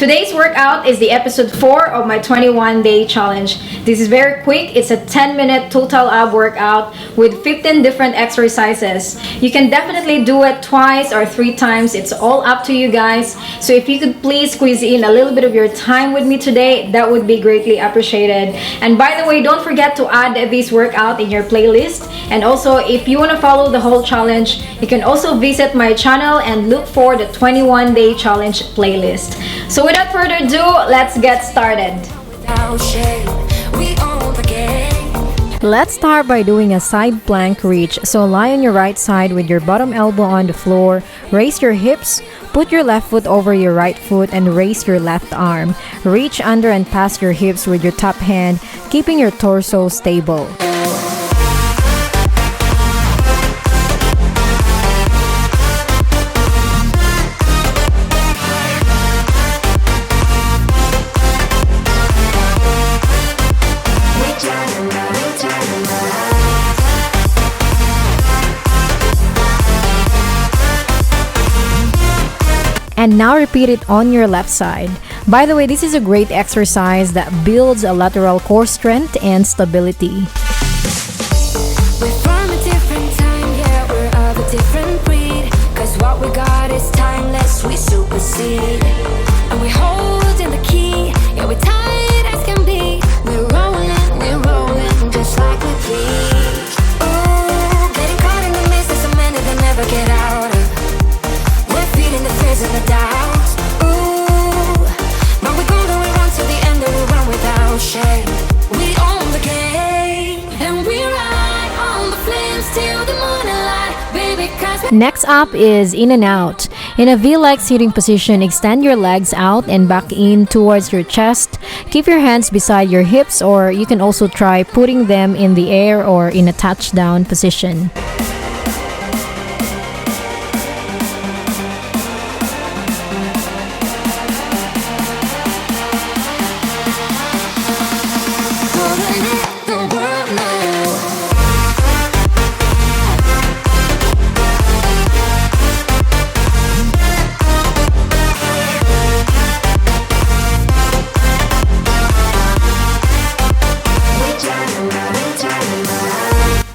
Today's workout is the episode 4 of my 21-day challenge. This is very quick. It's a 10-minute total ab workout with 15 different exercises. You can definitely do it twice or 3 times. It's all up to you guys. So if you could please squeeze in a little bit of your time with me today, that would be greatly appreciated. And by the way, don't forget to add this workout in your playlist. And also, if you want to follow the whole challenge, you can also visit my channel and look for the 21-day challenge playlist. So without further ado, let's get started. Let's start by doing a side plank reach. So lie on your right side with your bottom elbow on the floor, raise your hips, put your left foot over your right foot and raise your left arm. Reach under and pass your hips with your top hand, keeping your torso stable. And now repeat it on your left side. By the way, this is a great exercise that builds a lateral core strength and stability. We're from a different time, yeah, we're of a different breed. Cause what we got is timeless, we supersede. And we're holding the key, yeah, we're tight as can be. We're rolling, just like we please. Ooh, getting caught in the mist is a minute they'll never get out of. We're feeding the fears and the doubts. Ooh, but we're gonna run to the end and we run without shame. We own the game and we ride on the flames till the morning light, baby. Next up is in and out. In a V-like sitting position, extend your legs out and back in towards your chest. Keep your hands beside your hips, or you can also try putting them in the air or in a touchdown position.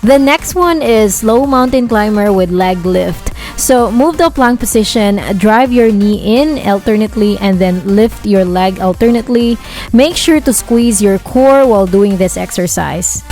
The next one is slow mountain climber with leg lift. So move the plank position, drive your knee in alternately and then lift your leg alternately. Make sure to squeeze your core while doing this exercise.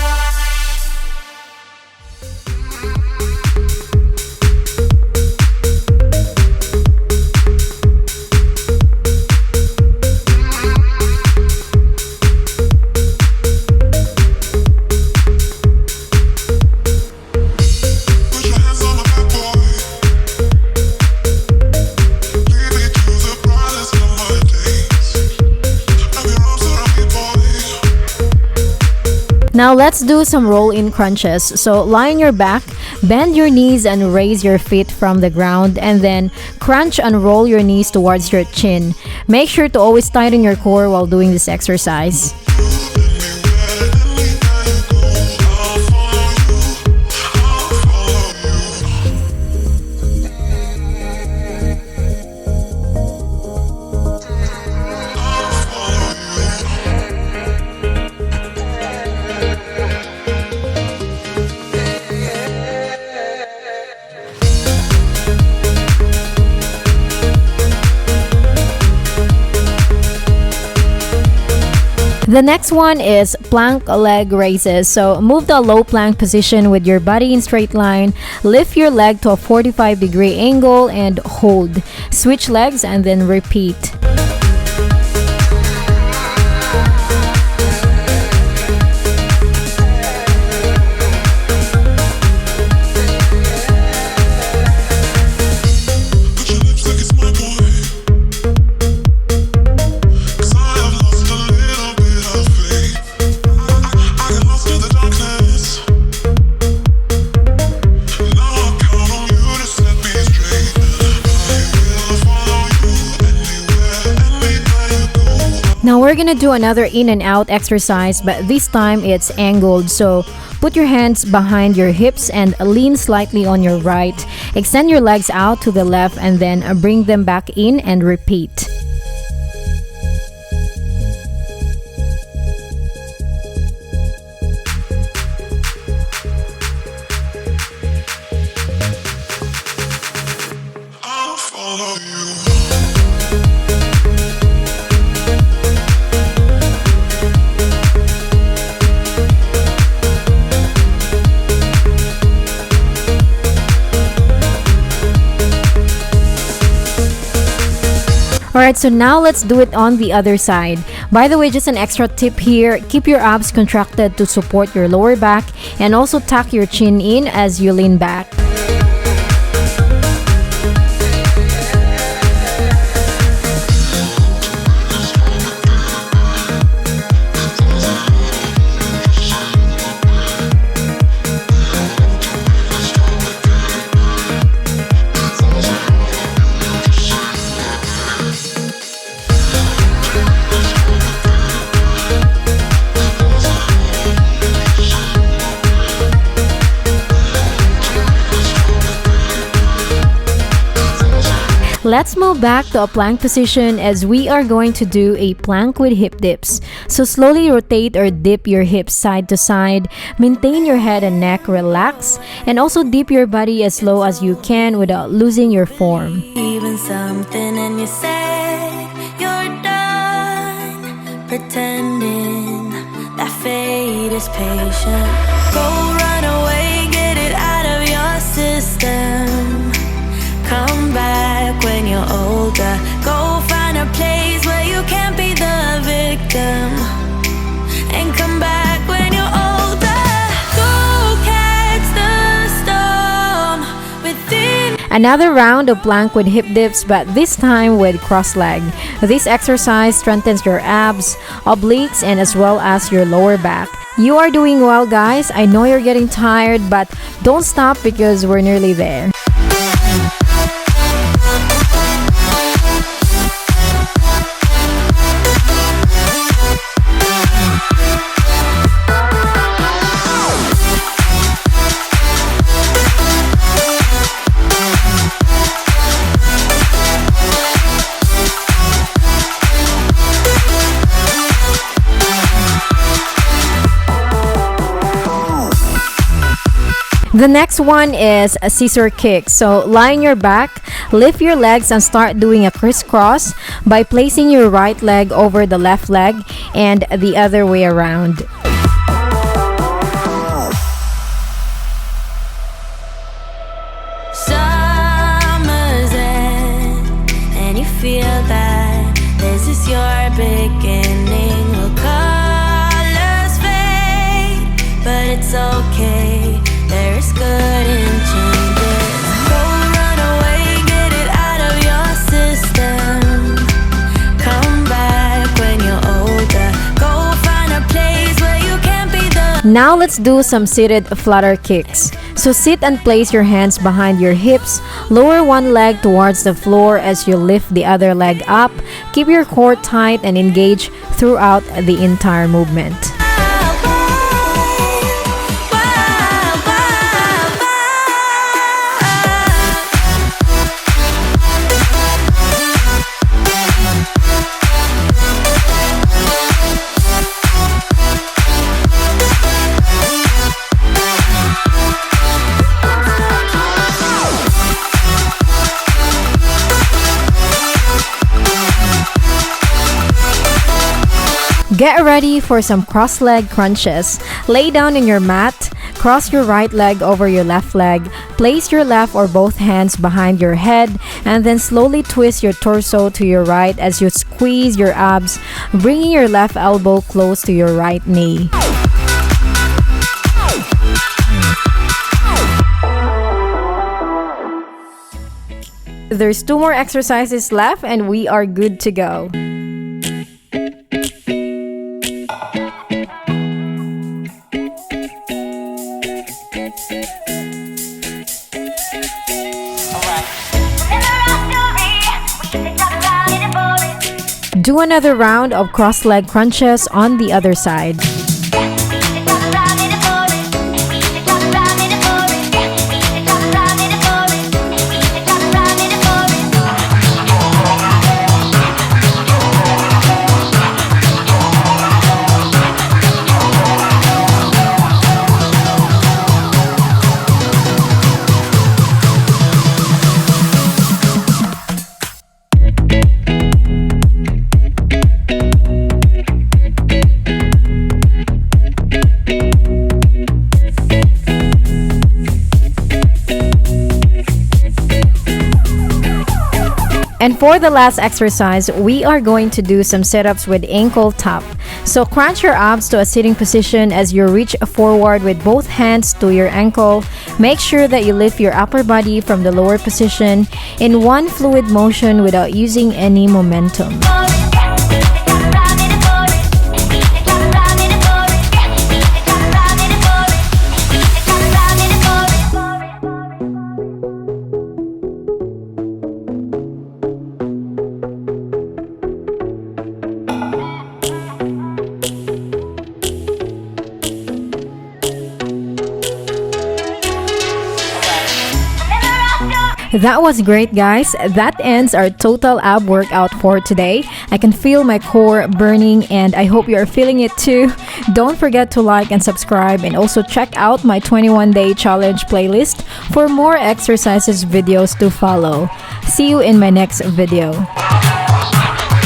Now let's do some roll-in crunches. So lie on your back, bend your knees and raise your feet from the ground and then crunch and roll your knees towards your chin. Make sure to always tighten your core while doing this exercise. The next one is plank leg raises. So move the low plank position with your body in straight line. Lift your leg to a 45-degree angle and hold. Switch legs and then repeat. Now we're gonna do another in and out exercise, but this time it's angled. So put your hands behind your hips and lean slightly on your right. Extend your legs out to the left and then bring them back in and repeat. Alright, so now let's do it on the other side. By the way, just an extra tip here, keep your abs contracted to support your lower back and also tuck your chin in as you lean back. Let's move back to a plank position as we are going to do a plank with hip dips. So slowly rotate or dip your hips side to side, maintain your head and neck relaxed, and also dip your body as low as you can without losing your form. Even something and you said you're done pretending that fate is patient. Go run away, get it out of your system. Come back when you're older. Go find a place where you can't be the victim. And come back when you're older. Go catch the storm within. Another round of plank with hip dips, but this time with cross leg. This exercise strengthens your abs, obliques, and as well as your lower back. You are doing well, guys. I know you're getting tired, but don't stop because we're nearly there. The next one is a scissor kick. So lie on your back, lift your legs and start doing a crisscross by placing your right leg over the left leg and the other way around. Summer's end, and you feel that this is your beginning. Will colors fade, but it's okay. There is good in changes. Go run away, get it out of your system. Come back when you're older. Go find a place where you can't be the. Now let's do some seated flutter kicks. So sit and place your hands behind your hips. Lower one leg towards the floor as you lift the other leg up. Keep your core tight and engage throughout the entire movement. Get ready for some cross-leg crunches. Lay down in your mat, cross your right leg over your left leg, place your left or both hands behind your head, and then slowly twist your torso to your right as you squeeze your abs, bringing your left elbow close to your right knee. There's 2 more exercises left and we are good to go. Do another round of cross-leg crunches on the other side. And for the last exercise, we are going to do some sit-ups with ankle tap. So crunch your abs to a sitting position as you reach forward with both hands to your ankle. Make sure that you lift your upper body from the lower position in one fluid motion without using any momentum. That was great, guys. That ends our total ab workout for today. I can feel my core burning and I hope you are feeling it too. Don't forget to like and subscribe, and also check out my 21-day challenge playlist for more exercises videos to follow. See you in my next video.